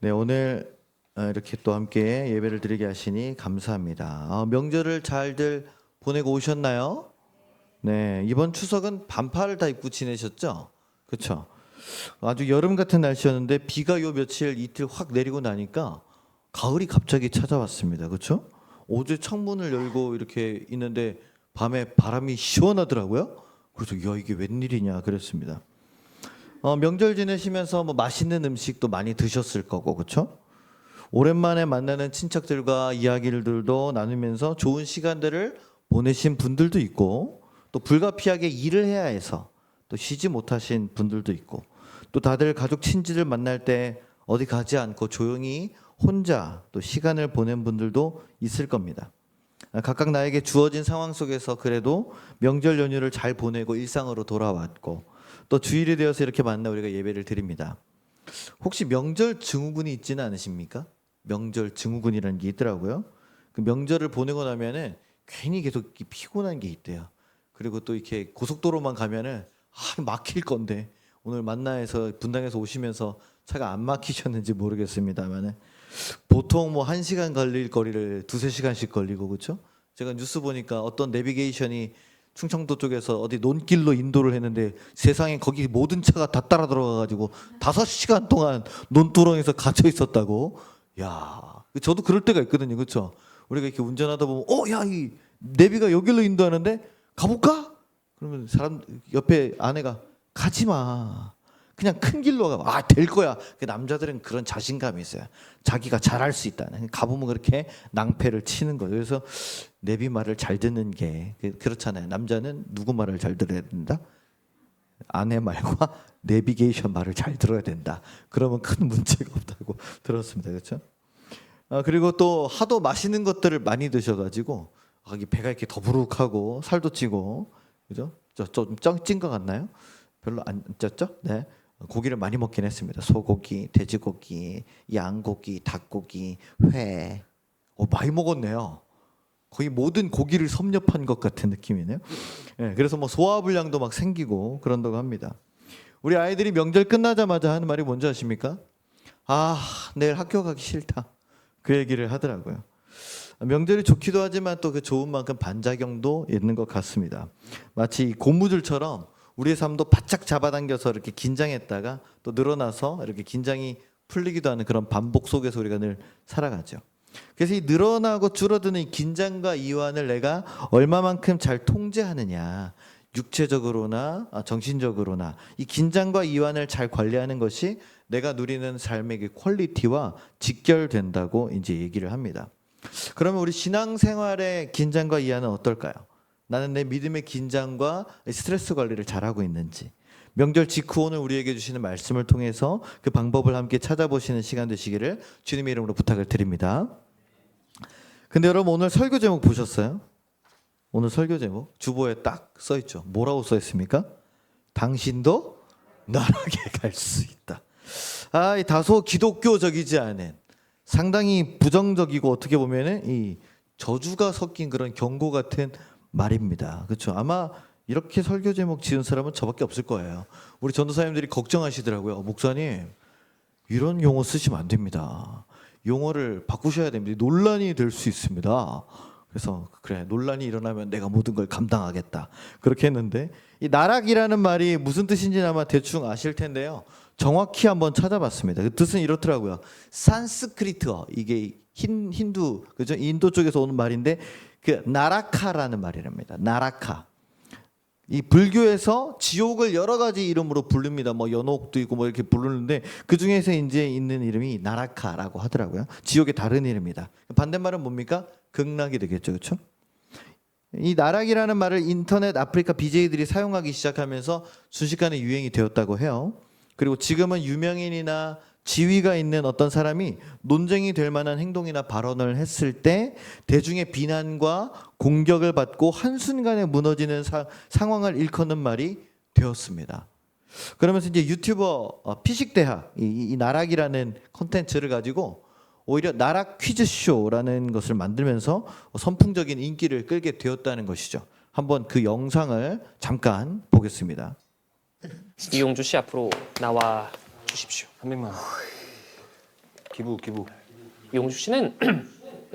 네, 오늘 이렇게 또 함께 예배를 드리게 하시니 감사합니다. 명절을 잘들 보내고 오셨나요? 네, 이번 추석은 반팔을 다 입고 지내셨죠? 그렇죠? 아주 여름 같은 날씨였는데 비가 요 며칠 이틀 확 내리고 나니까 가을이 갑자기 찾아왔습니다. 그렇죠? 어제 창문을 열고 이렇게 있는데 밤에 바람이 시원하더라고요. 그래서 야 이게 웬일이냐 그랬습니다. 명절 지내시면서 뭐 맛있는 음식도 많이 드셨을 거고 그렇죠? 오랜만에 만나는 친척들과 이야기들도 나누면서 좋은 시간들을 보내신 분들도 있고 또 불가피하게 일을 해야 해서 또 쉬지 못하신 분들도 있고 또 다들 가족 친지들 만날 때 어디 가지 않고 조용히 혼자 또 시간을 보낸 분들도 있을 겁니다. 각각 나에게 주어진 상황 속에서 그래도 명절 연휴를 잘 보내고 일상으로 돌아왔고 또 주일이 되어서 이렇게 만나 우리가 예배를 드립니다. 혹시 명절 증후군이 있지는 않으십니까? 명절 증후군이라는 게 있더라고요. 그 명절을 보내고 나면은 괜히 계속 피곤한 게 있대요. 그리고 또 이렇게 고속도로만 가면은 막힐 건데 오늘 만나에서 분당에서 오시면서 차가 안 막히셨는지 모르겠습니다만은 보통 뭐 1시간 걸릴 거리를 2~3시간씩 걸리고 그렇죠? 제가 뉴스 보니까 어떤 내비게이션이 충청도 쪽에서 어디 논길로 인도를 했는데 세상에 거기 모든 차가 다 따라 들어가가지고 5시간 동안 논두렁에서 갇혀 있었다고. 야, 저도 그럴 때가 있거든요, 그렇죠? 우리가 이렇게 운전하다 보면, 야, 이 내비가 여기로 인도하는데 가볼까? 그러면 사람 옆에 아내가 가지 마. 그냥 큰 길로 가. 될 거야. 그 남자들은 그런 자신감이 있어요. 자기가 잘할 수 있다. 가보면 그렇게 낭패를 치는 거예요. 그래서 내비 말을 잘 듣는 게 그렇잖아요. 남자는 누구 말을 잘 들어야 된다? 아내 말과 내비게이션 말을 잘 들어야 된다. 그러면 큰 문제가 없다고 들었습니다. 그렇죠? 그리고 또 하도 맛있는 것들을 많이 드셔가지고 배가 이렇게 더부룩하고 살도 찌고 그죠? 좀찐것 같나요? 별로 안 쪘죠? 네. 고기를 많이 먹긴 했습니다. 소고기, 돼지고기, 양고기, 닭고기, 회. 많이 먹었네요. 거의 모든 고기를 섭렵한 것 같은 느낌이네요. 네, 그래서 뭐 소화불량도 막 생기고 그런다고 합니다. 우리 아이들이 명절 끝나자마자 하는 말이 뭔지 아십니까? 내일 학교 가기 싫다. 그 얘기를 하더라고요. 명절이 좋기도 하지만 또 그 좋은 만큼 반작용도 있는 것 같습니다. 마치 고무줄처럼 우리의 삶도 바짝 잡아당겨서 이렇게 긴장했다가 또 늘어나서 이렇게 긴장이 풀리기도 하는 그런 반복 속에서 우리가 늘 살아가죠. 그래서 이 늘어나고 줄어드는 이 긴장과 이완을 내가 얼마만큼 잘 통제하느냐, 육체적으로나 정신적으로나 이 긴장과 이완을 잘 관리하는 것이 내가 누리는 삶의 그 퀄리티와 직결된다고 이제 얘기를 합니다. 그러면 우리 신앙생활의 긴장과 이완은 어떨까요? 나는 내 믿음의 긴장과 스트레스 관리를 잘하고 있는지 명절 직후 오늘 우리에게 주시는 말씀을 통해서 그 방법을 함께 찾아보시는 시간 되시기를 주님의 이름으로 부탁을 드립니다. 근데 여러분 오늘 설교 제목 보셨어요? 오늘 설교 제목 주보에 딱 써있죠. 뭐라고 써있습니까? 당신도 나락에 갈 수 있다. 이 다소 기독교적이지 않은 상당히 부정적이고 어떻게 보면은 이 저주가 섞인 그런 경고 같은 말입니다. 그렇죠? 아마 이렇게 설교 제목 지은 사람은 저밖에 없을 거예요. 우리 전도사님들이 걱정하시더라고요. 목사님 이런 용어 쓰시면 안 됩니다. 용어를 바꾸셔야 됩니다. 논란이 될 수 있습니다. 그래서 그래 논란이 일어나면 내가 모든 걸 감당하겠다. 그렇게 했는데 이 나락이라는 말이 무슨 뜻인지는 아마 대충 아실 텐데요. 정확히 한번 찾아봤습니다. 그 뜻은 이렇더라고요. 산스크리트어 이게 힌두 그죠? 인도 쪽에서 오는 말인데 그 나라카라는 말이랍니다. 나라카. 이 불교에서 지옥을 여러 가지 이름으로 부릅니다. 뭐 연옥도 있고 뭐 이렇게 부르는데 그 중에서 이제 있는 이름이 나라카라고 하더라고요. 지옥의 다른 이름이다. 반대말은 뭡니까? 극락이 되겠죠, 그렇죠? 이 나락이라는 말을 인터넷 아프리카 BJ들이 사용하기 시작하면서 순식간에 유행이 되었다고 해요. 그리고 지금은 유명인이나 지위가 있는 어떤 사람이 논쟁이 될 만한 행동이나 발언을 했을 때 대중의 비난과 공격을 받고 한순간에 무너지는 상황을 일컫는 말이 되었습니다. 그러면서 이제 유튜버 피식대학 이 나락이라는 콘텐츠를 가지고 오히려 나락 퀴즈쇼라는 것을 만들면서 선풍적인 인기를 끌게 되었다는 것이죠. 한번 그 영상을 잠깐 보겠습니다. 이용주 씨 앞으로 나와 주십시오. 300만 원. 기부. 이용주 씨는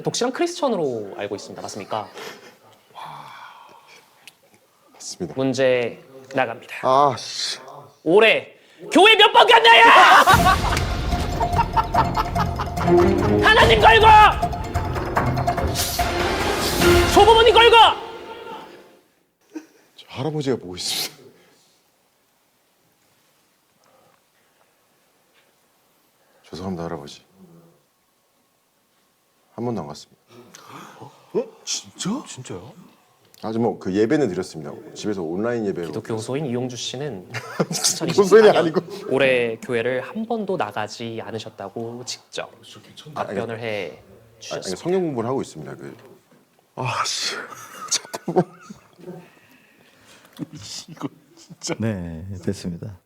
독실한 크리스천으로 알고 있습니다. 맞습니까? 맞습니다. 문제 나갑니다. 아, 씨. 올해 교회 몇 번 갔나요? 하나님 걸고 조부모님 걸고 저 할아버지가 보고 있습니다. 죄송합니다, 할아버지. 한 번도 안 갔습니다. 진짜요? 아주 뭐 그 예배는 드렸습니다. 집에서 온라인 예배로. 기독 교소인 이용주 씨는 교소인이 2024년 아니고. 올해 교회를 한 번도 나가지 않으셨다고 직접 답변을 해 아니, 주셨습니다. 성경 공부를 하고 있습니다. 그. 아, 씨. 이거 진짜. 네, 됐습니다.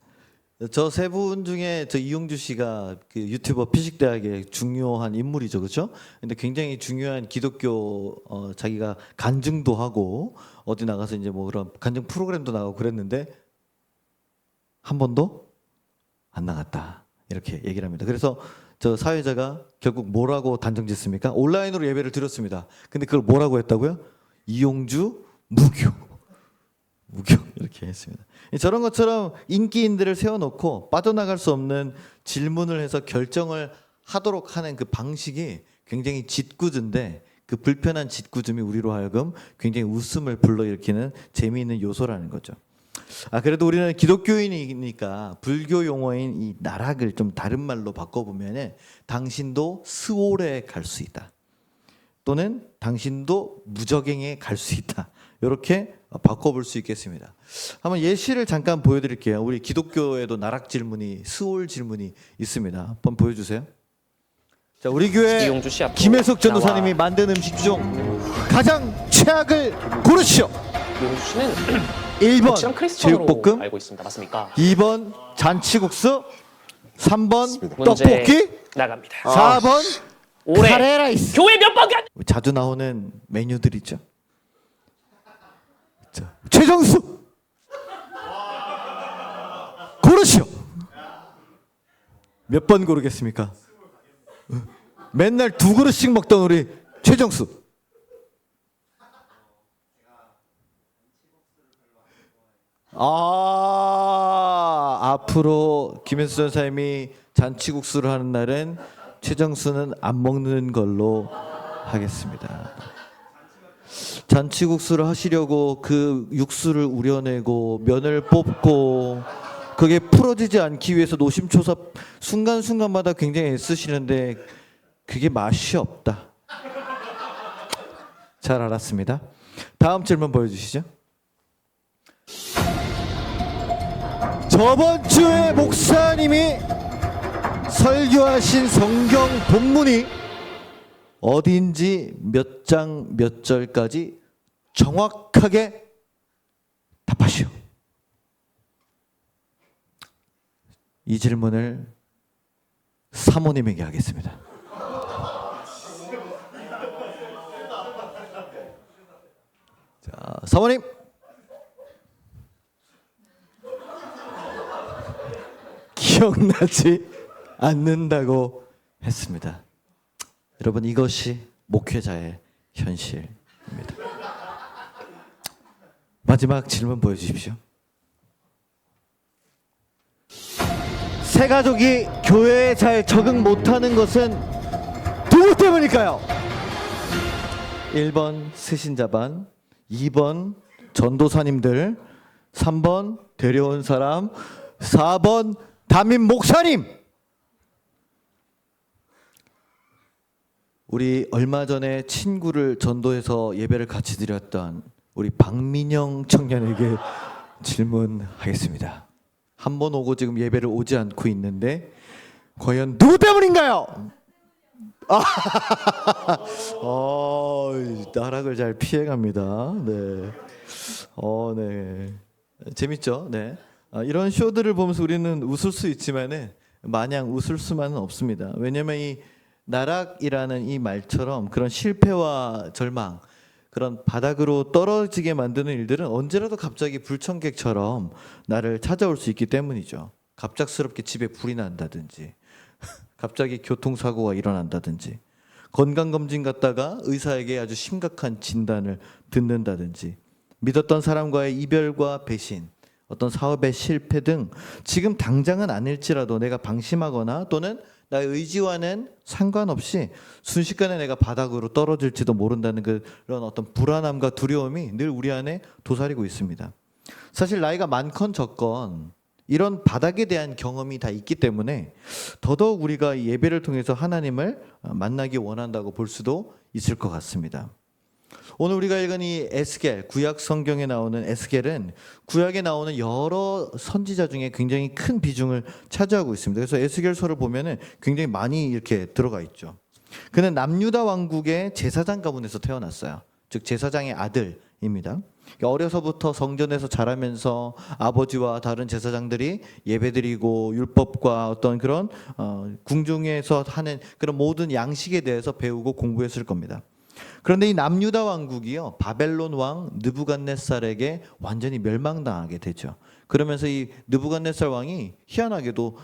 저 세 분 중에 저 이용주 씨가 그 유튜버 피식대학의 중요한 인물이죠, 그렇죠? 근데 굉장히 중요한 기독교 자기가 간증도 하고 어디 나가서 이제 뭐 그런 간증 프로그램도 나가고 그랬는데 한 번도 안 나갔다 이렇게 얘기를 합니다. 그래서 저 사회자가 결국 뭐라고 단정짓습니까? 온라인으로 예배를 드렸습니다. 근데 그걸 뭐라고 했다고요? 이용주 무교 이렇게 했습니다. 저런 것처럼 인기인들을 세워놓고 빠져나갈 수 없는 질문을 해서 결정을 하도록 하는 그 방식이 굉장히 짓궂은데 그 불편한 짓궂음이 우리로 하여금 굉장히 웃음을 불러일으키는 재미있는 요소라는 거죠. 그래도 우리는 기독교인이니까 불교 용어인 이 나락을 좀 다른 말로 바꿔보면 당신도 스올에 갈 수 있다. 또는 당신도 무적행에 갈 수 있다. 이렇게 바꿔볼 수 있겠습니다. 한번 예시를 잠깐 보여드릴게요. 우리 기독교에도 나락 질문이, 스올 질문이 있습니다. 한번 보여주세요. 자, 우리 교회 이용주 씨 앞으로 김혜석 전도사님이 나와. 만든 음식 중 가장 최악을 고르시오. 이용주 씨는 1번 독실한 크리스천으로 제육볶음, 알고 있습니다. 맞습니까? 2번 잔치국수, 3번 맞습니다. 문제 떡볶이, 나갑니다. 4번 올해 카레라이스. 교회 몇 번 갔? 자주 나오는 메뉴들이죠. 자, 최정수 고르시오. 몇 번 고르겠습니까? 맨날 2그릇씩 먹던 우리 최정수. 앞으로 김혜수 전사님이 잔치국수를 하는 날은 최정수는 안 먹는 걸로 하겠습니다. 잔치국수를 하시려고 그 육수를 우려내고 면을 뽑고 그게 풀어지지 않기 위해서 노심초사 순간순간마다 굉장히 애쓰시는데 그게 맛이 없다. 잘 알았습니다. 다음 질문 보여주시죠. 저번 주에 목사님이 설교하신 성경 본문이 어디인지 몇 장 몇 절까지 정확하게 답하시오. 이 질문을 사모님에게 하겠습니다. 자, 사모님. 기억나지 않는다고 했습니다. 여러분, 이것이 목회자의 현실입니다. 마지막 질문 보여주십시오. 새 가족이 교회에 잘 적응 못하는 것은 누구 때문일까요? 1번 스신자반, 2번 전도사님들, 3번 데려온 사람, 4번 담임 목사님. 우리 얼마 전에 친구를 전도해서 예배를 같이 드렸던 우리 박민영 청년에게 질문하겠습니다. 한 번 오고 지금 예배를 오지 않고 있는데 과연 누구 때문인가요? 나락을 잘 피해갑니다. 네. 네. 재밌죠? 네. 이런 쇼들을 보면서 우리는 웃을 수 있지만은 마냥 웃을 수만은 없습니다. 왜냐하면 이 나락이라는 이 말처럼 그런 실패와 절망, 그런 바닥으로 떨어지게 만드는 일들은 언제라도 갑자기 불청객처럼 나를 찾아올 수 있기 때문이죠. 갑작스럽게 집에 불이 난다든지 갑자기 교통사고가 일어난다든지, 건강검진 갔다가 의사에게 아주 심각한 진단을 듣는다든지, 믿었던 사람과의 이별과 배신, 어떤 사업의 실패 등 지금 당장은 아닐지라도 내가 방심하거나 또는 나의 의지와는 상관없이 순식간에 내가 바닥으로 떨어질지도 모른다는 그런 어떤 불안함과 두려움이 늘 우리 안에 도사리고 있습니다. 사실 나이가 많건 적건 이런 바닥에 대한 경험이 다 있기 때문에 더더욱 우리가 이 예배를 통해서 하나님을 만나기 원한다고 볼 수도 있을 것 같습니다. 오늘 우리가 읽은 이 에스겔, 구약 성경에 나오는 에스겔은 구약에 나오는 여러 선지자 중에 굉장히 큰 비중을 차지하고 있습니다. 그래서 에스겔서를 보면은 굉장히 많이 이렇게 들어가 있죠. 그는 남유다 왕국의 제사장 가문에서 태어났어요. 즉 제사장의 아들입니다. 어려서부터 성전에서 자라면서 아버지와 다른 제사장들이 예배드리고 율법과 어떤 그런 궁중에서 하는 그런 모든 양식에 대해서 배우고 공부했을 겁니다. 그런데 이 남유다 왕국이요, 바벨론 왕 느부갓네살에게 완전히 멸망당하게 되죠. 그러면서 이 느부갓네살 왕이 희한하게도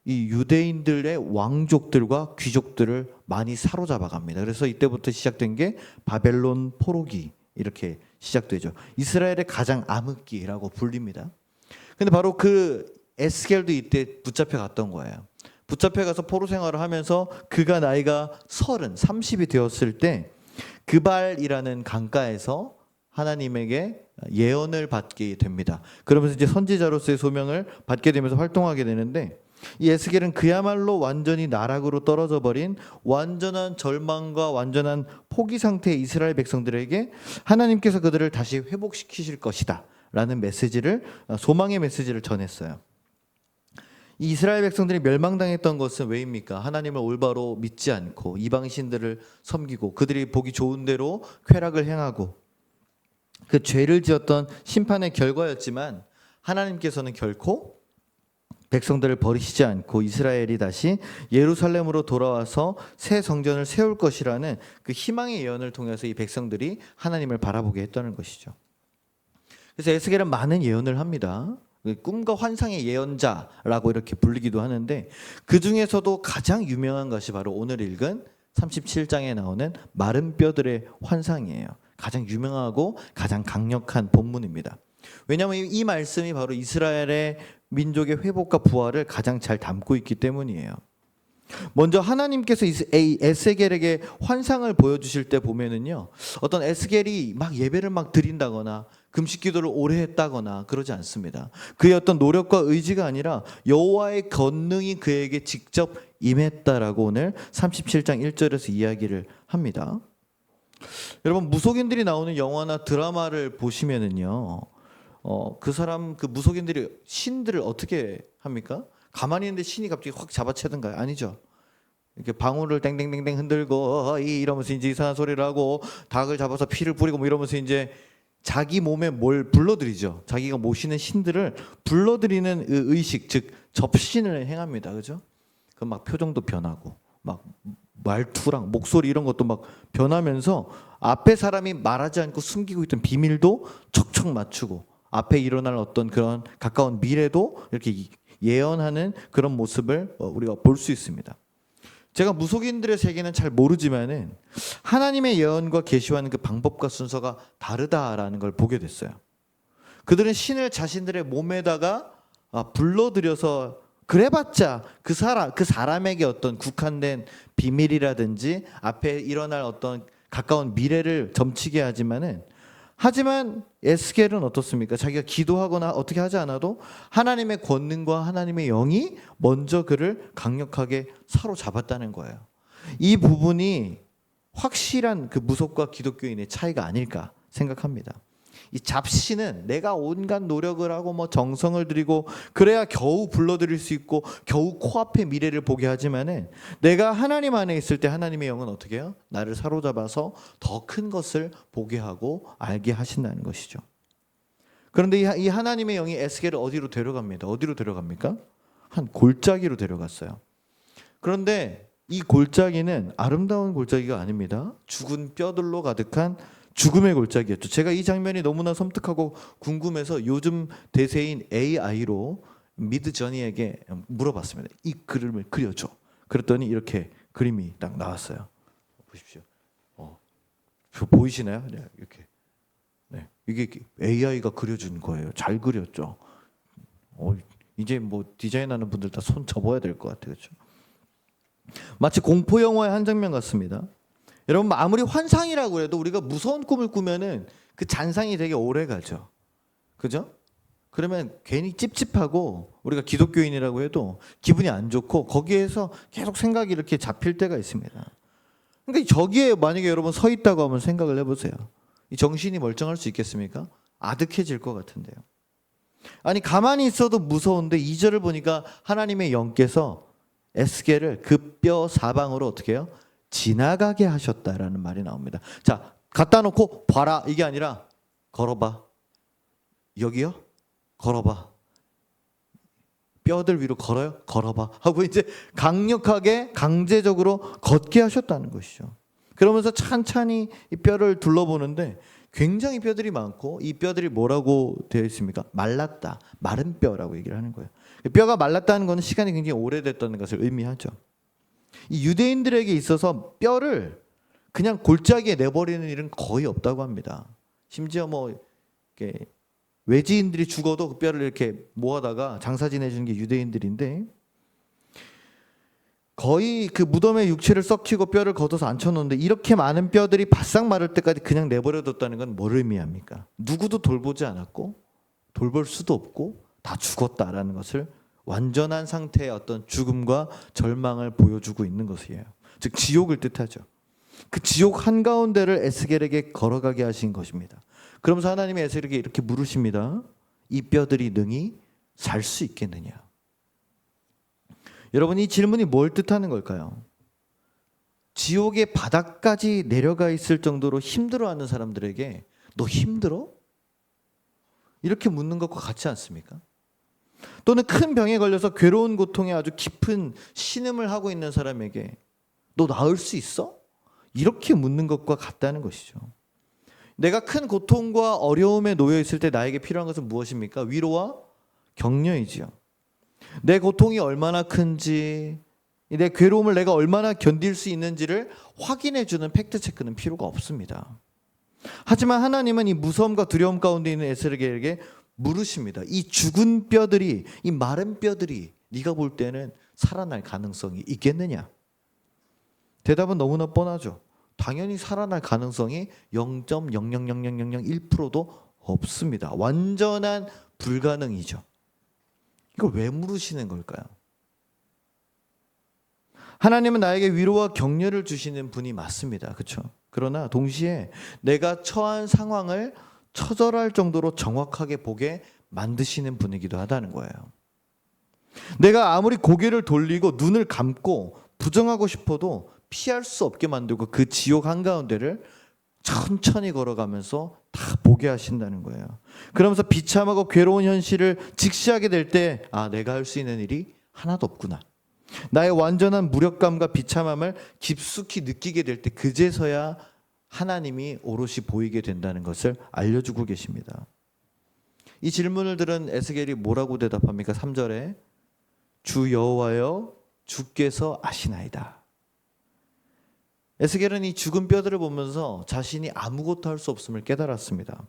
이 유대인들의 왕족들과 귀족들을 많이 사로잡아 갑니다. 그래서 이때부터 시작된 게 바벨론 포로기, 이렇게 시작되죠. 이스라엘의 가장 암흑기라고 불립니다. 근데 바로 그 에스겔도 이때 붙잡혀 갔던 거예요. 붙잡혀 가서 포로 생활을 하면서 그가 나이가 30이 되었을 때 그발이라는 강가에서 하나님에게 예언을 받게 됩니다. 그러면서 이제 선지자로서의 소명을 받게 되면서 활동하게 되는데, 이 에스겔은 그야말로 완전히 나락으로 떨어져 버린 완전한 절망과 완전한 포기 상태의 이스라엘 백성들에게 하나님께서 그들을 다시 회복시키실 것이다 라는 메시지를, 소망의 메시지를 전했어요. 이 이스라엘 백성들이 멸망당했던 것은 왜입니까? 하나님을 올바로 믿지 않고 이방신들을 섬기고 그들이 보기 좋은 대로 쾌락을 행하고 그 죄를 지었던 심판의 결과였지만, 하나님께서는 결코 백성들을 버리시지 않고 이스라엘이 다시 예루살렘으로 돌아와서 새 성전을 세울 것이라는 그 희망의 예언을 통해서 이 백성들이 하나님을 바라보게 했다는 것이죠. 그래서 에스겔은 많은 예언을 합니다. 꿈과 환상의 예언자라고 이렇게 불리기도 하는데, 그 중에서도 가장 유명한 것이 바로 오늘 읽은 37장에 나오는 마른 뼈들의 환상이에요. 가장 유명하고 가장 강력한 본문입니다. 왜냐하면 이 말씀이 바로 이스라엘의 민족의 회복과 부활을 가장 잘 담고 있기 때문이에요. 먼저 하나님께서 에스겔에게 환상을 보여주실 때 보면은요, 어떤 에스겔이 막 예배를 막 드린다거나 금식 기도를 오래 했다거나 그러지 않습니다. 그의 어떤 노력과 의지가 아니라 여호와의 권능이 그에게 직접 임했다라고 오늘 37장 1절에서 이야기를 합니다. 여러분, 무속인들이 나오는 영화나 드라마를 보시면은요, 그 무속인들이 신들을 어떻게 합니까? 가만히 있는데 신이 갑자기 확 잡아채던가요? 아니죠. 이렇게 방울을 땡땡땡땡 흔들고 이러면서 이제 이상한 소리를 하고 닭을 잡아서 피를 뿌리고 뭐 이러면서 이제 자기 몸에 뭘 불러들이죠. 자기가 모시는 신들을 불러들이는 의식, 즉 접신을 행합니다. 그죠? 그 막 표정도 변하고 막 말투랑 목소리 이런 것도 막 변하면서 앞에 사람이 말하지 않고 숨기고 있던 비밀도 척척 맞추고 앞에 일어날 어떤 그런 가까운 미래도 이렇게 예언하는 그런 모습을 우리가 볼 수 있습니다. 제가 무속인들의 세계는 잘 모르지만은 하나님의 예언과 계시하는 그 방법과 순서가 다르다라는 걸 보게 됐어요. 그들은 신을 자신들의 몸에다가 불러들여서 그래봤자 그 사람에게 어떤 국한된 비밀이라든지 앞에 일어날 어떤 가까운 미래를 점치게 하지만 에스겔은 어떻습니까? 자기가 기도하거나 어떻게 하지 않아도 하나님의 권능과 하나님의 영이 먼저 그를 강력하게 사로잡았다는 거예요. 이 부분이 확실한 그 무속과 기독교인의 차이가 아닐까 생각합니다. 이 잡신은 내가 온갖 노력을 하고 뭐 정성을 들이고 그래야 겨우 불러들일 수 있고 겨우 코앞의 미래를 보게 하지만은, 내가 하나님 안에 있을 때 하나님의 영은 어떻게 해요? 나를 사로잡아서 더 큰 것을 보게 하고 알게 하신다는 것이죠. 그런데 이 하나님의 영이 에스겔을 어디로 데려갑니다. 어디로 데려갑니까? 한 골짜기로 데려갔어요. 그런데 이 골짜기는 아름다운 골짜기가 아닙니다. 죽은 뼈들로 가득한 죽음의 골짜기였죠. 제가 이 장면이 너무나 섬뜩하고 궁금해서 요즘 대세인 AI로 미드저니에게 물어봤습니다. 이 그림을 그려줘. 그랬더니 이렇게 그림이 딱 나왔어요. 보십시오. 보이시나요? 네, 이렇게. 네, 이게 AI가 그려준 거예요. 잘 그렸죠. 이제 뭐 디자인하는 분들 다 손 접어야 될 것 같아요. 그렇죠? 마치 공포 영화의 한 장면 같습니다. 여러분 아무리 환상이라고 해도 우리가 무서운 꿈을 꾸면은 그 잔상이 되게 오래 가죠. 그죠? 그러면 괜히 찝찝하고 우리가 기독교인이라고 해도 기분이 안 좋고 거기에서 계속 생각이 이렇게 잡힐 때가 있습니다. 그러니까 저기에 만약에 여러분 서 있다고 하면 생각을 해보세요. 이 정신이 멀쩡할 수 있겠습니까? 아득해질 것 같은데요. 아니 가만히 있어도 무서운데 2절을 보니까 하나님의 영께서 에스겔을 그 뼈 사방으로 어떻게 해요? 지나가게 하셨다라는 말이 나옵니다. 자, 갖다 놓고 봐라 이게 아니라 걸어봐. 여기요? 걸어봐. 뼈들 위로 걸어요? 걸어봐. 하고 이제 강력하게 강제적으로 걷게 하셨다는 것이죠. 그러면서 찬찬히 이 뼈를 둘러보는데 굉장히 뼈들이 많고 이 뼈들이 뭐라고 되어 있습니까? 말랐다. 마른 뼈라고 얘기를 하는 거예요. 뼈가 말랐다는 것은 시간이 굉장히 오래됐다는 것을 의미하죠. 이 유대인들에게 있어서 뼈를 그냥 골짜기에 내버리는 일은 거의 없다고 합니다. 심지어 뭐 이렇게 외지인들이 죽어도 그 뼈를 이렇게 모아다가 장사 지내주는 게 유대인들인데 거의 그 무덤에 육체를 썩히고 뼈를 걷어서 앉혀놓는데 이렇게 많은 뼈들이 바싹 마를 때까지 그냥 내버려뒀다는 건 뭘 의미합니까? 누구도 돌보지 않았고 돌볼 수도 없고 다 죽었다라는 것을 완전한 상태의 어떤 죽음과 절망을 보여주고 있는 것이에요. 즉 지옥을 뜻하죠. 그 지옥 한가운데를 에스겔에게 걸어가게 하신 것입니다. 그러면서 하나님이 에스겔에게 이렇게 물으십니다. 이 뼈들이 능히 살 수 있겠느냐? 여러분 이 질문이 뭘 뜻하는 걸까요? 지옥의 바닥까지 내려가 있을 정도로 힘들어하는 사람들에게 너 힘들어? 이렇게 묻는 것과 같지 않습니까? 또는 큰 병에 걸려서 괴로운 고통에 아주 깊은 신음을 하고 있는 사람에게 너 나을 수 있어? 이렇게 묻는 것과 같다는 것이죠. 내가 큰 고통과 어려움에 놓여 있을 때 나에게 필요한 것은 무엇입니까? 위로와 격려이지요. 내 고통이 얼마나 큰지, 내 괴로움을 내가 얼마나 견딜 수 있는지를 확인해 주는 팩트 체크는 필요가 없습니다. 하지만 하나님은 이 무서움과 두려움 가운데 있는 에스겔에게 물으십니다. 이 죽은 뼈들이, 이 마른 뼈들이 네가 볼 때는 살아날 가능성이 있겠느냐? 대답은 너무나 뻔하죠. 당연히 살아날 가능성이 0.0000001%도 없습니다. 완전한 불가능이죠. 이걸 왜 물으시는 걸까요? 하나님은 나에게 위로와 격려를 주시는 분이 맞습니다. 그렇죠? 그러나 동시에 내가 처한 상황을 처절할 정도로 정확하게 보게 만드시는 분이기도 하다는 거예요. 내가 아무리 고개를 돌리고 눈을 감고 부정하고 싶어도 피할 수 없게 만들고 그 지옥 한가운데를 천천히 걸어가면서 다 보게 하신다는 거예요. 그러면서 비참하고 괴로운 현실을 직시하게 될 때 내가 할 수 있는 일이 하나도 없구나. 나의 완전한 무력감과 비참함을 깊숙이 느끼게 될 때 그제서야 하나님이 오롯이 보이게 된다는 것을 알려주고 계십니다. 이 질문을 들은 에스겔이 뭐라고 대답합니까? 3절에 주 여호와여 주께서 아시나이다. 에스겔은 이 죽은 뼈들을 보면서 자신이 아무것도 할 수 없음을 깨달았습니다.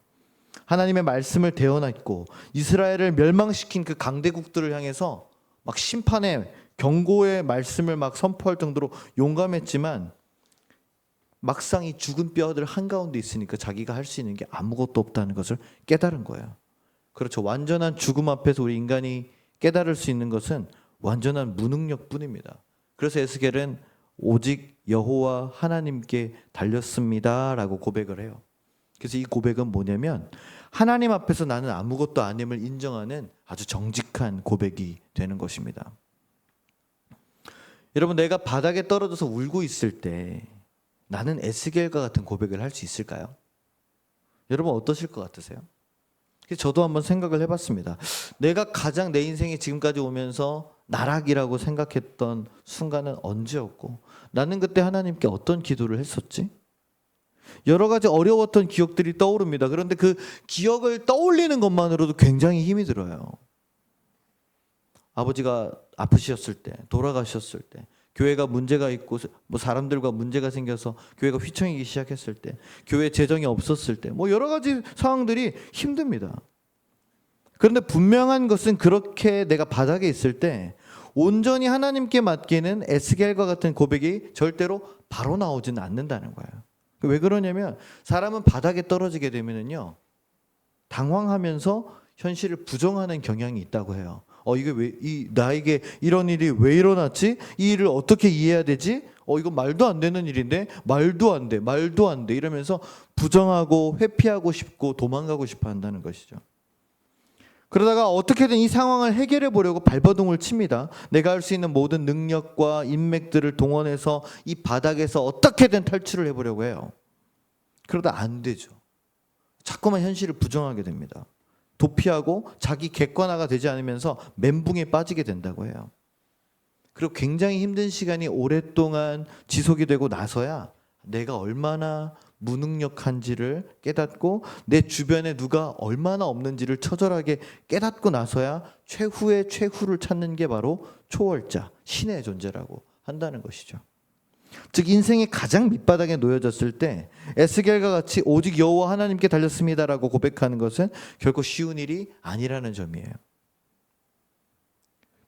하나님의 말씀을 대언했고 이스라엘을 멸망시킨 그 강대국들을 향해서 막 심판의 경고의 말씀을 막 선포할 정도로 용감했지만 막상 이 죽은 뼈들 한가운데 있으니까 자기가 할 수 있는 게 아무것도 없다는 것을 깨달은 거예요. 그렇죠. 완전한 죽음 앞에서 우리 인간이 깨달을 수 있는 것은 완전한 무능력뿐입니다. 그래서 에스겔은 오직 여호와 하나님께 달렸습니다라고 고백을 해요. 그래서 이 고백은 뭐냐면 하나님 앞에서 나는 아무것도 아님을 인정하는 아주 정직한 고백이 되는 것입니다. 여러분 내가 바닥에 떨어져서 울고 있을 때 나는 에스겔과 같은 고백을 할 수 있을까요? 여러분 어떠실 것 같으세요? 저도 한번 생각을 해봤습니다. 내가 가장 내 인생에 지금까지 오면서 나락이라고 생각했던 순간은 언제였고 나는 그때 하나님께 어떤 기도를 했었지? 여러 가지 어려웠던 기억들이 떠오릅니다. 그런데 그 기억을 떠올리는 것만으로도 굉장히 힘이 들어요. 아버지가 아프셨을 때, 돌아가셨을 때 교회가 문제가 있고 뭐 사람들과 문제가 생겨서 교회가 휘청이기 시작했을 때, 교회 재정이 없었을 때, 뭐 여러 가지 상황들이 힘듭니다. 그런데 분명한 것은 그렇게 내가 바닥에 있을 때 온전히 하나님께 맡기는 에스겔과 같은 고백이 절대로 바로 나오지는 않는다는 거예요. 왜 그러냐면 사람은 바닥에 떨어지게 되면은요, 당황하면서 현실을 부정하는 경향이 있다고 해요. 이게 나에게 이런 일이 왜 일어났지? 이 일을 어떻게 이해해야 되지? 이거 말도 안 되는 일인데, 말도 안 돼 이러면서 부정하고 회피하고 싶고 도망가고 싶어 한다는 것이죠. 그러다가 어떻게든 이 상황을 해결해 보려고 발버둥을 칩니다. 내가 할 수 있는 모든 능력과 인맥들을 동원해서 이 바닥에서 어떻게든 탈출을 해보려고 해요. 그러다 안 되죠. 자꾸만 현실을 부정하게 됩니다. 도피하고 자기 객관화가 되지 않으면서 멘붕에 빠지게 된다고 해요. 그리고 굉장히 힘든 시간이 오랫동안 지속이 되고 나서야 내가 얼마나 무능력한지를 깨닫고 내 주변에 누가 얼마나 없는지를 처절하게 깨닫고 나서야 최후의 최후를 찾는 게 바로 초월자, 신의 존재라고 한다는 것이죠. 즉 인생의 가장 밑바닥에 놓여졌을 때 에스겔과 같이 오직 여호와 하나님께 달렸습니다라고 고백하는 것은 결코 쉬운 일이 아니라는 점이에요.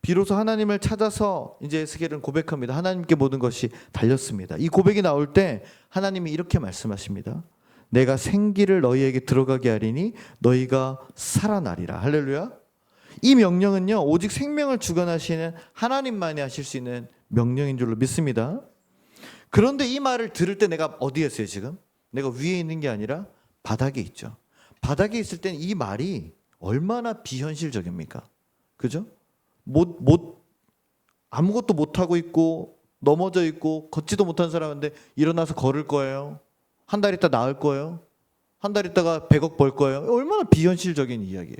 비로소 하나님을 찾아서 이제 에스겔은 고백합니다. 하나님께 모든 것이 달렸습니다. 이 고백이 나올 때 하나님이 이렇게 말씀하십니다. 내가 생기를 너희에게 들어가게 하리니 너희가 살아나리라. 할렐루야. 이 명령은요, 오직 생명을 주관하시는 하나님만이 하실 수 있는 명령인 줄로 믿습니다. 그런데 이 말을 들을 때 내가 어디에 있어요 지금? 내가 위에 있는 게 아니라 바닥에 있죠. 바닥에 있을 때는 이 말이 얼마나 비현실적입니까? 그죠? 아무것도 못하고 있고 넘어져 있고 걷지도 못한 사람인데 일어나서 걸을 거예요. 한 달 있다 나을 거예요. 한 달 있다가 100억 벌 거예요. 얼마나 비현실적인 이야기예요.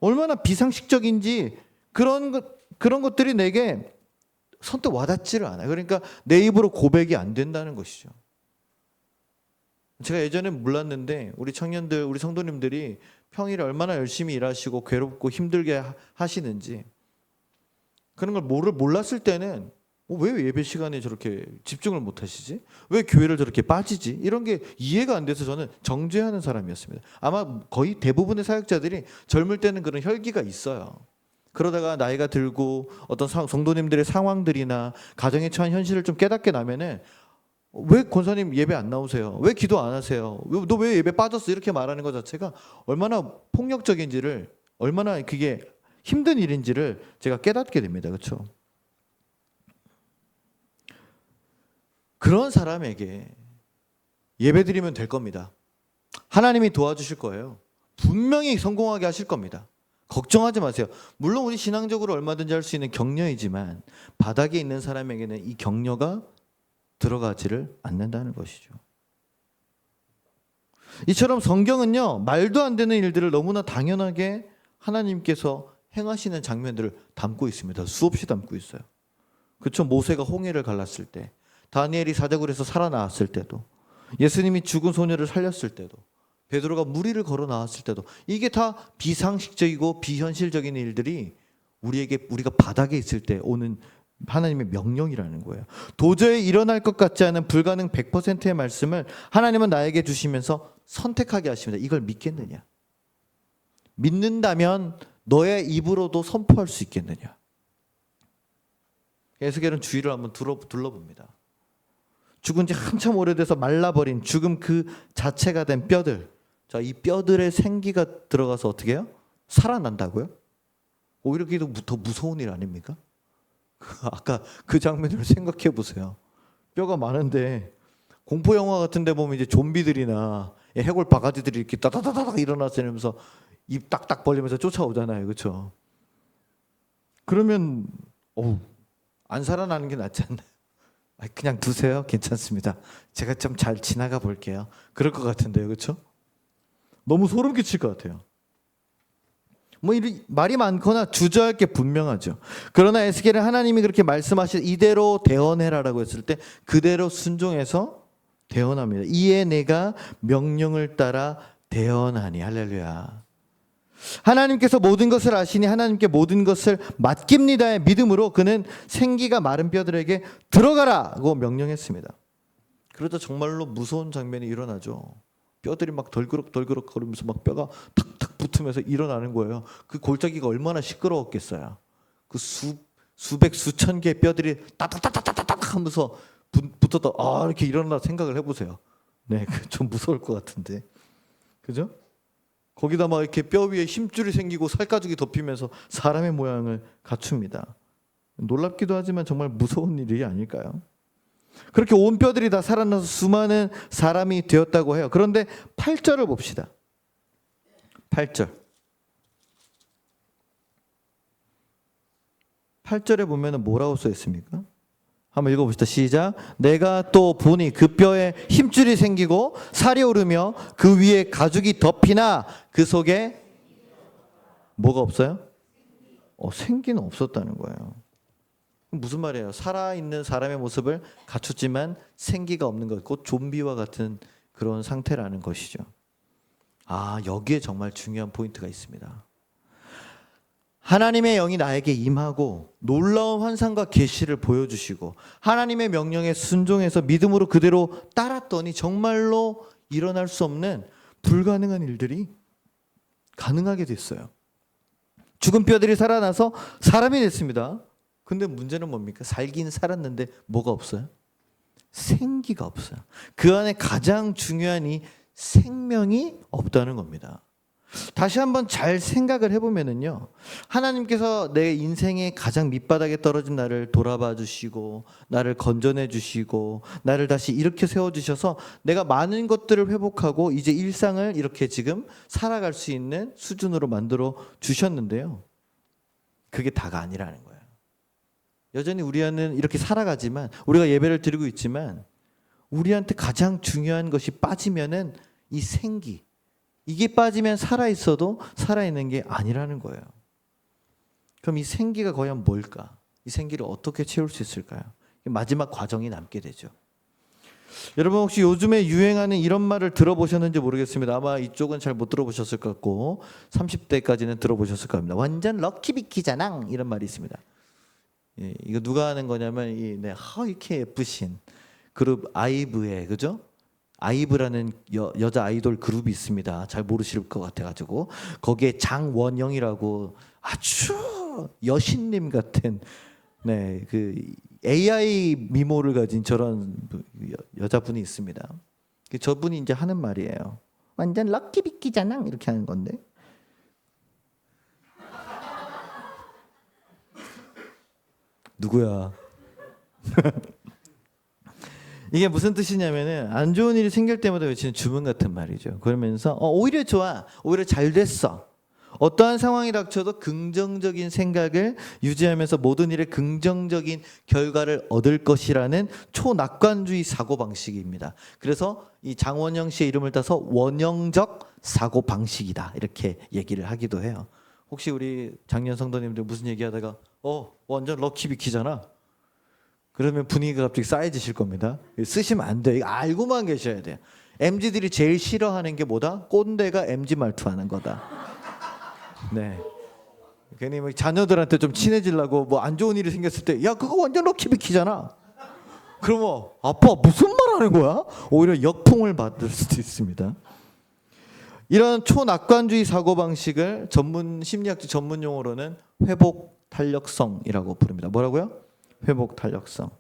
얼마나 비상식적인지 그런 것들이 내게 선뜻 와닿지를 않아요. 그러니까 내 입으로 고백이 안 된다는 것이죠. 제가 예전에 몰랐는데 우리 청년들, 우리 성도님들이 평일에 얼마나 열심히 일하시고 괴롭고 힘들게 하시는지 그런 걸 몰랐을 때는 왜 예배 시간에 저렇게 집중을 못 하시지? 왜 교회를 저렇게 빠지지? 이런 게 이해가 안 돼서 저는 정죄하는 사람이었습니다. 아마 거의 대부분의 사역자들이 젊을 때는 그런 혈기가 있어요. 그러다가 나이가 들고 어떤 성도님들의 상황들이나 가정에 처한 현실을 좀 깨닫게 나면은 왜 권사님 예배 안 나오세요? 왜 기도 안 하세요? 너 왜 예배 빠졌어? 이렇게 말하는 것 자체가 얼마나 폭력적인지를, 얼마나 그게 힘든 일인지를 제가 깨닫게 됩니다. 그렇죠? 그런 사람에게 예배 드리면 될 겁니다. 하나님이 도와주실 거예요. 분명히 성공하게 하실 겁니다. 걱정하지 마세요. 물론 우리 신앙적으로 얼마든지 할 수 있는 격려이지만 바닥에 있는 사람에게는 이 격려가 들어가지를 않는다는 것이죠. 이처럼 성경은요, 말도 안 되는 일들을 너무나 당연하게 하나님께서 행하시는 장면들을 담고 있습니다. 수없이 담고 있어요. 그렇죠? 모세가 홍해를 갈랐을 때, 다니엘이 사자굴에서 살아나왔을 때도, 예수님이 죽은 소녀를 살렸을 때도, 베드로가 무리를 걸어 나왔을 때도, 이게 다 비상식적이고 비현실적인 일들이 우리가 바닥에 있을 때 오는 하나님의 명령이라는 거예요. 도저히 일어날 것 같지 않은 불가능 100%의 말씀을 하나님은 나에게 주시면서 선택하게 하십니다. 이걸 믿겠느냐? 믿는다면 너의 입으로도 선포할 수 있겠느냐? 에스겔은 주위를 한번 둘러봅니다. 죽은 지 한참 오래돼서 말라버린 죽음 그 자체가 된 뼈들. 자, 이 뼈들의 생기가 들어가서 어떻게 해요? 살아난다고요? 오히려 그게 더 무서운 일 아닙니까? 아까 그 장면을 생각해 보세요. 뼈가 많은데 공포 영화 같은 데 보면 이제 좀비들이나 해골 바가지들이 이렇게 따다다닥 일어나서 이러면서 입 딱딱 벌리면서 쫓아오잖아요. 그렇죠? 그러면 안 살아나는 게 낫지 않나요? 그냥 두세요. 괜찮습니다. 제가 좀 잘 지나가 볼게요. 그럴 것 같은데요. 그렇죠? 너무 소름 끼칠 것 같아요. 말이 많거나 주저할 게 분명하죠. 그러나 에스겔은 하나님이 그렇게 말씀하실 이대로 대언해라라고 했을 때 그대로 순종해서 대언합니다. 이에 내가 명령을 따라 대언하니. 할렐루야. 하나님께서 모든 것을 아시니 하나님께 모든 것을 맡깁니다의 믿음으로 그는 생기가 마른 뼈들에게 들어가라고 명령했습니다. 그러다 정말로 무서운 장면이 일어나죠. 뼈들이 막 덜그럭 거리면서 막 뼈가 탁탁 붙으면서 일어나는 거예요. 그 골짜기가 얼마나 시끄러웠겠어요. 그 수백 수천 개의 뼈들이 따닥따닥따닥 하면서 붙었다 이렇게 일어나 생각을 해보세요. 네, 좀 무서울 것 같은데, 그죠? 거기다 막 이렇게 뼈 위에 힘줄이 생기고 살가죽이 덮이면서 사람의 모양을 갖춥니다. 놀랍기도 하지만 정말 무서운 일이 아닐까요? 그렇게 온 뼈들이 다 살아나서 수많은 사람이 되었다고 해요. 그런데 8절을 봅시다. 8절. 8절에 보면은 뭐라고 써 있습니까? 한번 읽어봅시다. 시작. 내가 또 보니 그 뼈에 힘줄이 생기고 살이 오르며 그 위에 가죽이 덮이나 그 속에 뭐가 없어요? 생기는 없었다는 거예요. 무슨 말이에요? 살아있는 사람의 모습을 갖췄지만 생기가 없는 것, 곧 좀비와 같은 그런 상태라는 것이죠. 여기에 정말 중요한 포인트가 있습니다. 하나님의 영이 나에게 임하고 놀라운 환상과 계시를 보여주시고 하나님의 명령에 순종해서 믿음으로 그대로 따랐더니 정말로 일어날 수 없는 불가능한 일들이 가능하게 됐어요. 죽은 뼈들이 살아나서 사람이 됐습니다. 근데 문제는 뭡니까? 살긴 살았는데 뭐가 없어요? 생기가 없어요. 그 안에 가장 중요한 이 생명이 없다는 겁니다. 다시 한번 잘 생각을 해보면은요, 하나님께서 내 인생의 가장 밑바닥에 떨어진 나를 돌아봐 주시고 나를 건져내 주시고 나를 다시 이렇게 세워주셔서 내가 많은 것들을 회복하고 이제 일상을 이렇게 지금 살아갈 수 있는 수준으로 만들어 주셨는데요, 그게 다가 아니라는 거예요. 여전히 우리는 이렇게 살아가지만, 우리가 예배를 드리고 있지만 우리한테 가장 중요한 것이 빠지면은 이 생기, 이게 빠지면 살아있어도 살아있는 게 아니라는 거예요. 그럼 이 생기가 과연 뭘까? 이 생기를 어떻게 채울 수 있을까요? 마지막 과정이 남게 되죠. 여러분 혹시 요즘에 유행하는 이런 말을 들어보셨는지 모르겠습니다. 아마 이쪽은 잘 못 들어보셨을 것 같고 30대까지는 들어보셨을 겁니다. 완전 럭키비키잖아, 이런 말이 있습니다. 이거 누가 하는 거냐면 이렇게 예쁘신 그룹 아이브의, 그죠? 아이브라는 여자 아이돌 그룹이 있습니다. 잘 모르실 것 같아가지고 거기에 장원영이라고 아주 여신님 같은 그 AI 미모를 가진 저런 여자분이 있습니다. 저분이 이제 하는 말이에요. 완전 럭키비키잖아, 이렇게 하는 건데. 누구야? 이게 무슨 뜻이냐면은 안 좋은 일이 생길 때마다 외치는 주문 같은 말이죠. 그러면서 오히려 좋아, 오히려 잘 됐어. 어떠한 상황이 닥쳐도 긍정적인 생각을 유지하면서 모든 일에 긍정적인 결과를 얻을 것이라는 초낙관주의 사고방식입니다. 그래서 이 장원영 씨의 이름을 따서 원영적 사고방식이다, 이렇게 얘기를 하기도 해요. 혹시 우리 작년 성도님들 무슨 얘기하다가 완전 럭키비키잖아, 그러면 분위기가 갑자기 싸해지실 겁니다. 쓰시면 안 돼요. 이거 알고만 계셔야 돼요. MZ들이 제일 싫어하는 게 뭐다? 꼰대가 MZ 말투하는 거다. 네. 괜히 자녀들한테 좀 친해지려고 안 좋은 일이 생겼을 때, 야 그거 완전 럭키비키잖아. 그러면 아빠 무슨 말 하는 거야? 오히려 역풍을 받을 수도 있습니다. 이런 초낙관주의 사고방식을 심리학적 전문 용어로는 회복 탄력성이라고 부릅니다. 뭐라고요? 회복 탄력성.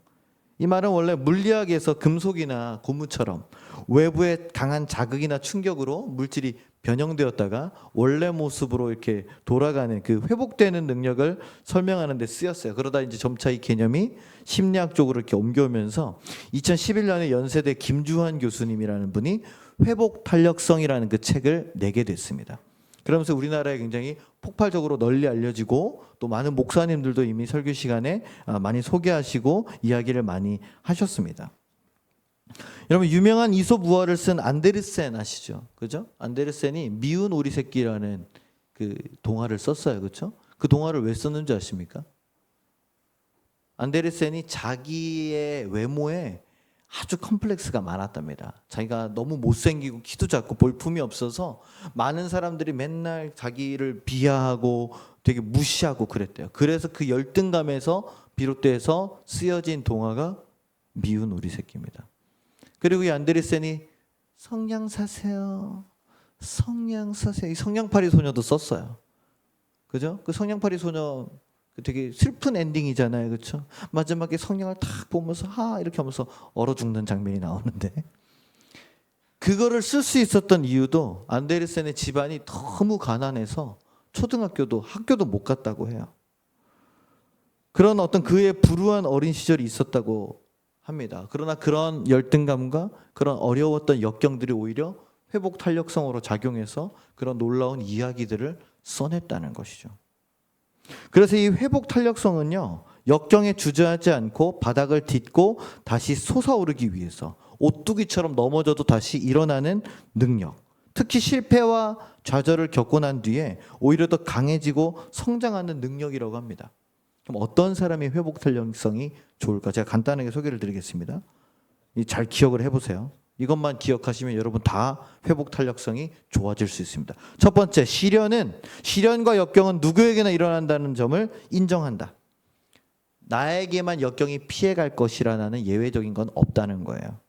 이 말은 원래 물리학에서 금속이나 고무처럼 외부의 강한 자극이나 충격으로 물질이 변형되었다가 원래 모습으로 이렇게 돌아가는 그 회복되는 능력을 설명하는 데 쓰였어요. 그러다 이제 점차 이 개념이 심리학적으로 이렇게 옮겨오면서 2011년에 연세대 김주환 교수님이라는 분이 회복 탄력성이라는 그 책을 내게 됐습니다. 그러면서 우리나라에 굉장히 폭발적으로 널리 알려지고 또 많은 목사님들도 이미 설교 시간에 많이 소개하시고 이야기를 많이 하셨습니다. 여러분 유명한 이솝 우화를 쓴 안데르센 아시죠? 그죠? 안데르센이 미운 오리 새끼라는 그 동화를 썼어요. 그렇죠? 그 동화를 왜 썼는지 아십니까? 안데르센이 자기의 외모에 아주 컴플렉스가 많았답니다. 자기가 너무 못생기고 키도 작고 볼품이 없어서 많은 사람들이 맨날 자기를 비하하고 되게 무시하고 그랬대요. 그래서 그 열등감에서 비롯돼서 쓰여진 동화가 미운 우리 새끼입니다. 그리고 이 안데르센이 성냥 사세요. 성냥 사세요. 이 성냥팔이 소녀도 썼어요. 그죠? 그 성냥팔이 소녀 되게 슬픈 엔딩이잖아요. 그렇죠? 마지막에 성냥을 탁 보면서 이렇게 하면서 얼어 죽는 장면이 나오는데 그거를 쓸 수 있었던 이유도 안데르센의 집안이 너무 가난해서 초등학교도 학교도 못 갔다고 해요. 그런 어떤 그의 불우한 어린 시절이 있었다고 합니다. 그러나 그런 열등감과 그런 어려웠던 역경들이 오히려 회복 탄력성으로 작용해서 그런 놀라운 이야기들을 써냈다는 것이죠. 그래서 이 회복 탄력성은요, 역경에 주저하지 않고 바닥을 딛고 다시 솟아오르기 위해서 오뚜기처럼 넘어져도 다시 일어나는 능력, 특히 실패와 좌절을 겪고 난 뒤에 오히려 더 강해지고 성장하는 능력이라고 합니다. 그럼 어떤 사람이 회복 탄력성이 좋을까? 제가 간단하게 소개를 드리겠습니다. 잘 기억을 해보세요. 이것만 기억하시면 여러분 다 회복 탄력성이 좋아질 수 있습니다. 첫 번째, 시련과 역경은 누구에게나 일어난다는 점을 인정한다. 나에게만 역경이 피해갈 것이라는 예외적인 건 없다는 거예요.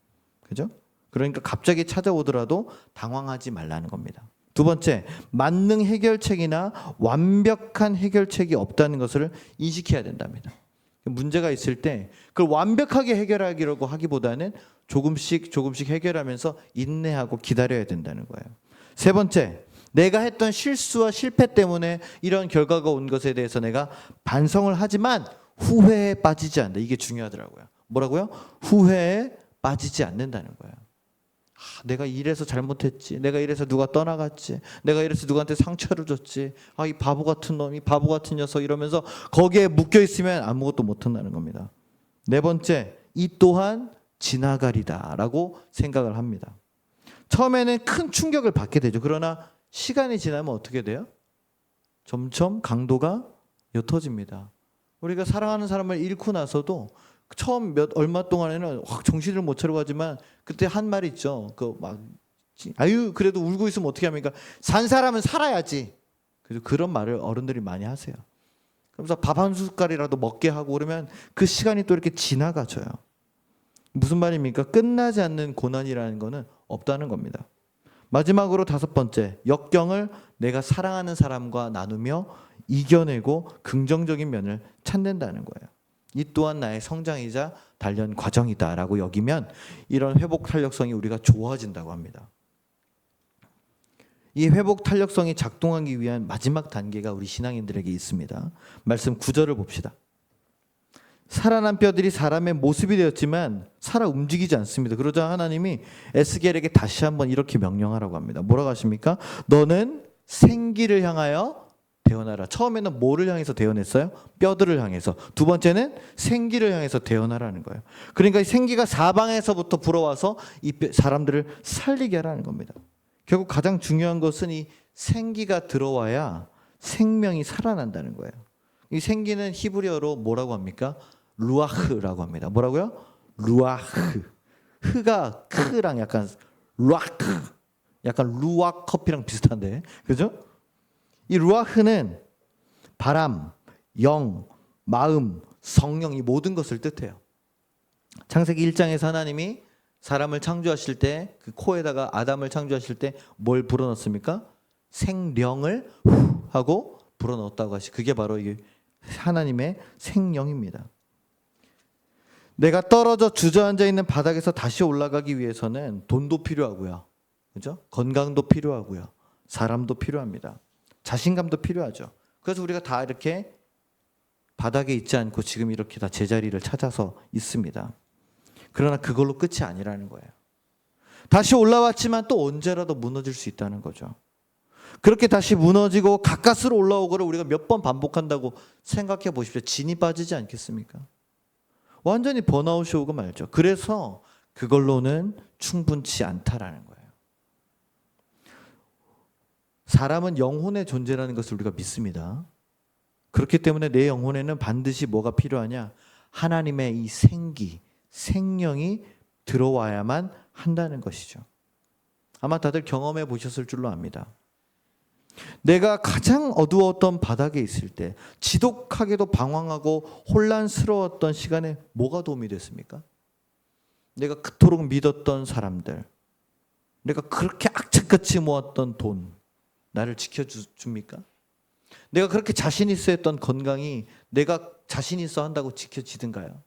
그죠? 그러니까 갑자기 찾아오더라도 당황하지 말라는 겁니다. 두 번째, 만능 해결책이나 완벽한 해결책이 없다는 것을 인식해야 된답니다. 문제가 있을 때 그걸 완벽하게 해결하기라고 하기보다는 조금씩 해결하면서 인내하고 기다려야 된다는 거예요. 세 번째, 내가 했던 실수와 실패 때문에 이런 결과가 온 것에 대해서 내가 반성을 하지만 후회에 빠지지 않는다. 이게 중요하더라고요. 뭐라고요? 후회에 빠지지 않는다는 거예요. 내가 이래서 잘못했지. 내가 이래서 누가 떠나갔지. 내가 이래서 누구한테 상처를 줬지. 이 바보 같은 놈, 이 바보 같은 녀석 이러면서 거기에 묶여 있으면 아무것도 못 한다는 겁니다. 네 번째, 이 또한 지나가리다라고 생각을 합니다. 처음에는 큰 충격을 받게 되죠. 그러나 시간이 지나면 어떻게 돼요? 점점 강도가 옅어집니다. 우리가 사랑하는 사람을 잃고 나서도 처음 얼마 동안에는 확 정신을 못 차리고 하지만 그때 한 말 있죠. 그래도 울고 있으면 어떻게 합니까? 산 사람은 살아야지. 그래서 그런 말을 어른들이 많이 하세요. 그래서 밥 한 숟갈이라도 먹게 하고 그러면 그 시간이 또 이렇게 지나가져요. 무슨 말입니까? 끝나지 않는 고난이라는 거는 없다는 겁니다. 마지막으로 다섯 번째, 역경을 내가 사랑하는 사람과 나누며 이겨내고 긍정적인 면을 찾는다는 거예요. 이 또한 나의 성장이자 단련 과정이다라고 여기면 이런 회복 탄력성이 우리가 좋아진다고 합니다. 이 회복 탄력성이 작동하기 위한 마지막 단계가 우리 신앙인들에게 있습니다. 말씀 9절을 봅시다. 살아난 뼈들이 사람의 모습이 되었지만 살아 움직이지 않습니다. 그러자 하나님이 에스겔에게 다시 한번 이렇게 명령하라고 합니다. 뭐라고 하십니까? 너는 생기를 향하여 대언하라. 처음에는 뭐를 향해서 대언했어요? 뼈들을 향해서. 두 번째는 생기를 향해서 대언하라는 거예요. 그러니까 이 생기가 사방에서부터 불어와서 이 사람들을 살리게 하라는 겁니다. 결국 가장 중요한 것은 이 생기가 들어와야 생명이 살아난다는 거예요. 이 생기는 히브리어로 뭐라고 합니까? 루아흐라고 합니다. 뭐라고요? 루아흐. 흐가 크랑 약간 루아크. 약간 루아 커피랑 비슷한데. 그죠? 이 루아흐는 바람, 영, 마음, 성령 이 모든 것을 뜻해요. 창세기 1장에서 하나님이 사람을 창조하실 때 그 코에다가 아담을 창조하실 때 뭘 불어넣습니까? 생령을 후 하고 불어넣었다고 하시. 그게 바로 이게 하나님의 생령입니다. 내가 떨어져 주저앉아 있는 바닥에서 다시 올라가기 위해서는 돈도 필요하고요. 그죠? 건강도 필요하고요. 사람도 필요합니다. 자신감도 필요하죠. 그래서 우리가 다 이렇게 바닥에 있지 않고 지금 이렇게 다 제자리를 찾아서 있습니다. 그러나 그걸로 끝이 아니라는 거예요. 다시 올라왔지만 또 언제라도 무너질 수 있다는 거죠. 그렇게 다시 무너지고 가까스로 올라오고를 우리가 몇 번 반복한다고 생각해 보십시오. 진이 빠지지 않겠습니까? 완전히 번아웃이 오고 말죠. 그래서 그걸로는 충분치 않다라는 거예요. 사람은 영혼의 존재라는 것을 우리가 믿습니다. 그렇기 때문에 내 영혼에는 반드시 뭐가 필요하냐? 하나님의 이 생기, 생명이 들어와야만 한다는 것이죠. 아마 다들 경험해 보셨을 줄로 압니다. 내가 가장 어두웠던 바닥에 있을 때, 지독하게도 방황하고 혼란스러웠던 시간에 뭐가 도움이 됐습니까? 내가 그토록 믿었던 사람들, 내가 그렇게 악착같이 모았던 돈, 나를 지켜줍니까? 내가 그렇게 자신 있어 했던 건강이 내가 자신 있어 한다고 지켜지든가요?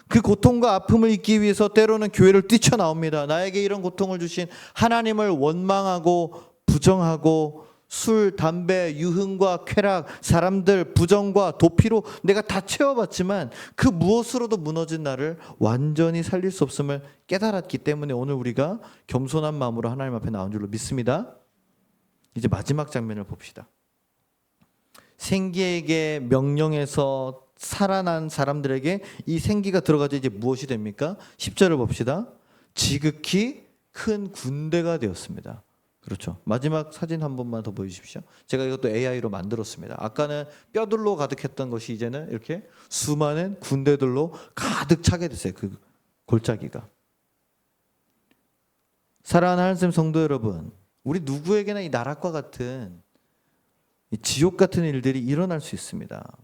그 고통과 아픔을 잊기 위해서 때로는 교회를 뛰쳐나옵니다. 나에게 이런 고통을 주신 하나님을 원망하고 부정하고 술, 담배, 유흥과 쾌락, 사람들, 부정과 도피로 내가 다 채워봤지만 그 무엇으로도 무너진 나를 완전히 살릴 수 없음을 깨달았기 때문에 오늘 우리가 겸손한 마음으로 하나님 앞에 나온 줄로 믿습니다. 이제 마지막 장면을 봅시다. 생기에게 명령해서 살아난 사람들에게 이 생기가 들어가자 이제 무엇이 됩니까? 10절을 봅시다. 지극히 큰 군대가 되었습니다. 그렇죠. 마지막 사진 한 번만 더 보여주십시오. 제가 이것도 AI로 만들었습니다. 아까는 뼈들로 가득했던 것이 이제는 이렇게 수많은 군대들로 가득 차게 됐어요. 그 골짜기가. 사랑하는 하나님 성도 여러분, 우리 누구에게나 이 나락과 같은 이 지옥 같은 일들이 일어날 수 있습니다.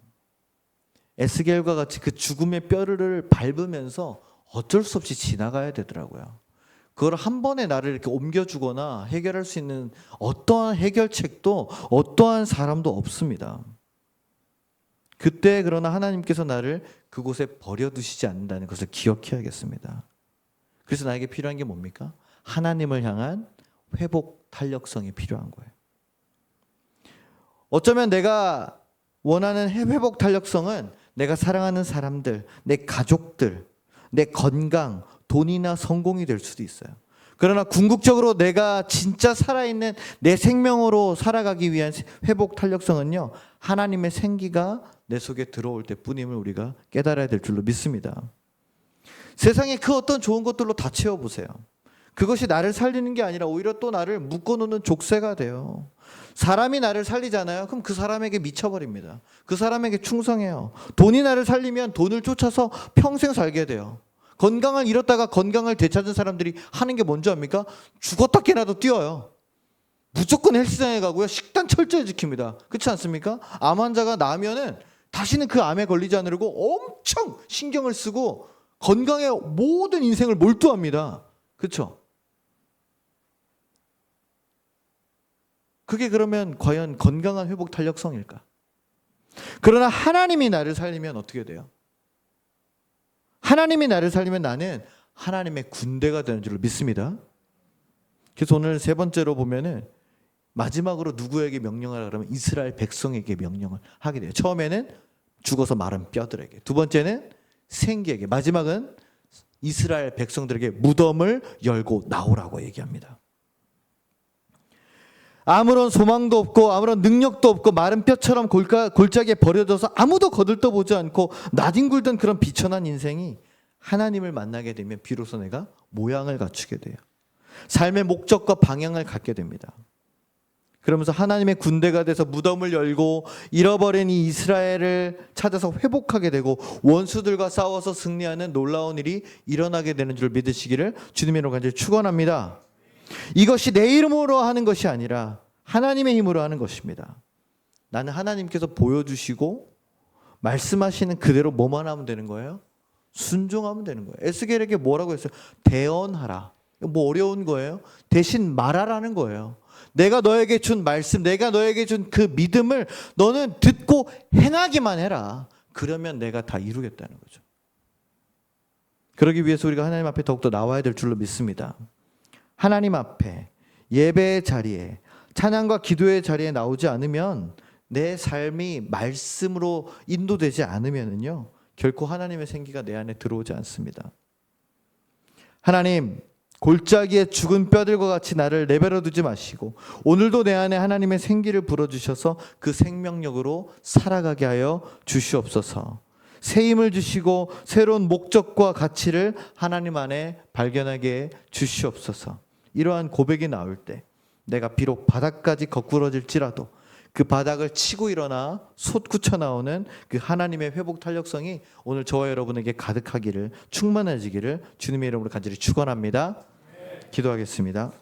에스겔과 같이 그 죽음의 뼈를 밟으면서 어쩔 수 없이 지나가야 되더라고요. 그걸 한 번에 나를 이렇게 옮겨주거나 해결할 수 있는 어떠한 해결책도 어떠한 사람도 없습니다. 그때 그러나 하나님께서 나를 그곳에 버려두시지 않는다는 것을 기억해야겠습니다. 그래서 나에게 필요한 게 뭡니까? 하나님을 향한 회복 탄력성이 필요한 거예요. 어쩌면 내가 원하는 회복 탄력성은 내가 사랑하는 사람들, 내 가족들, 내 건강, 돈이나 성공이 될 수도 있어요. 그러나 궁극적으로 내가 진짜 살아있는 내 생명으로 살아가기 위한 회복 탄력성은요, 하나님의 생기가 내 속에 들어올 때뿐임을 우리가 깨달아야 될 줄로 믿습니다. 세상에 그 어떤 좋은 것들로 다 채워보세요. 그것이 나를 살리는 게 아니라 오히려 또 나를 묶어놓는 족쇄가 돼요. 사람이 나를 살리잖아요. 그럼 그 사람에게 미쳐버립니다. 그 사람에게 충성해요. 돈이 나를 살리면 돈을 쫓아서 평생 살게 돼요. 건강을 잃었다가 건강을 되찾은 사람들이 하는 게 뭔지 압니까? 죽었다 깨나도 뛰어요. 무조건 헬스장에 가고요. 식단 철저히 지킵니다. 그렇지 않습니까? 암 환자가 나면은 다시는 그 암에 걸리지 않으려고 엄청 신경을 쓰고 건강에 모든 인생을 몰두합니다. 그렇죠? 그게 그러면 과연 건강한 회복 탄력성일까? 그러나 하나님이 나를 살리면 어떻게 돼요? 하나님이 나를 살리면 나는 하나님의 군대가 되는 줄 믿습니다. 그래서 오늘 세 번째로 보면은 마지막으로 누구에게 명령하라 그러면 이스라엘 백성에게 명령을 하게 돼요. 처음에는 죽어서 마른 뼈들에게, 두 번째는 생기에게, 마지막은 이스라엘 백성들에게 무덤을 열고 나오라고 얘기합니다. 아무런 소망도 없고 아무런 능력도 없고 마른 뼈처럼 골짜기에 버려져서 아무도 거들떠보지 않고 나뒹굴던 그런 비천한 인생이 하나님을 만나게 되면 비로소 내가 모양을 갖추게 돼요. 삶의 목적과 방향을 갖게 됩니다. 그러면서 하나님의 군대가 돼서 무덤을 열고 잃어버린 이 이스라엘을 찾아서 회복하게 되고 원수들과 싸워서 승리하는 놀라운 일이 일어나게 되는 줄 믿으시기를 주님의 이름으로 간절히 축원합니다. 이것이 내 이름으로 하는 것이 아니라 하나님의 힘으로 하는 것입니다. 나는 하나님께서 보여주시고 말씀하시는 그대로 뭐만 하면 되는 거예요? 순종하면 되는 거예요. 에스겔에게 뭐라고 했어요? 대언하라. 뭐 어려운 거예요? 대신 말하라는 거예요. 내가 너에게 준 말씀, 내가 너에게 준 그 믿음을 너는 듣고 행하기만 해라. 그러면 내가 다 이루겠다는 거죠. 그러기 위해서 우리가 하나님 앞에 더욱더 나와야 될 줄로 믿습니다. 하나님 앞에 예배의 자리에 찬양과 기도의 자리에 나오지 않으면 내 삶이 말씀으로 인도되지 않으면요 결코 하나님의 생기가 내 안에 들어오지 않습니다. 하나님, 골짜기에 죽은 뼈들과 같이 나를 내버려 두지 마시고 오늘도 내 안에 하나님의 생기를 불어주셔서 그 생명력으로 살아가게 하여 주시옵소서. 새 힘을 주시고 새로운 목적과 가치를 하나님 안에 발견하게 주시옵소서. 이러한 고백이 나올 때 내가 비록 바닥까지 거꾸러질지라도 그 바닥을 치고 일어나 솟구쳐 나오는 그 하나님의 회복 탄력성이 오늘 저와 여러분에게 가득하기를 충만해지기를 주님의 이름으로 간절히 축원합니다. 기도하겠습니다.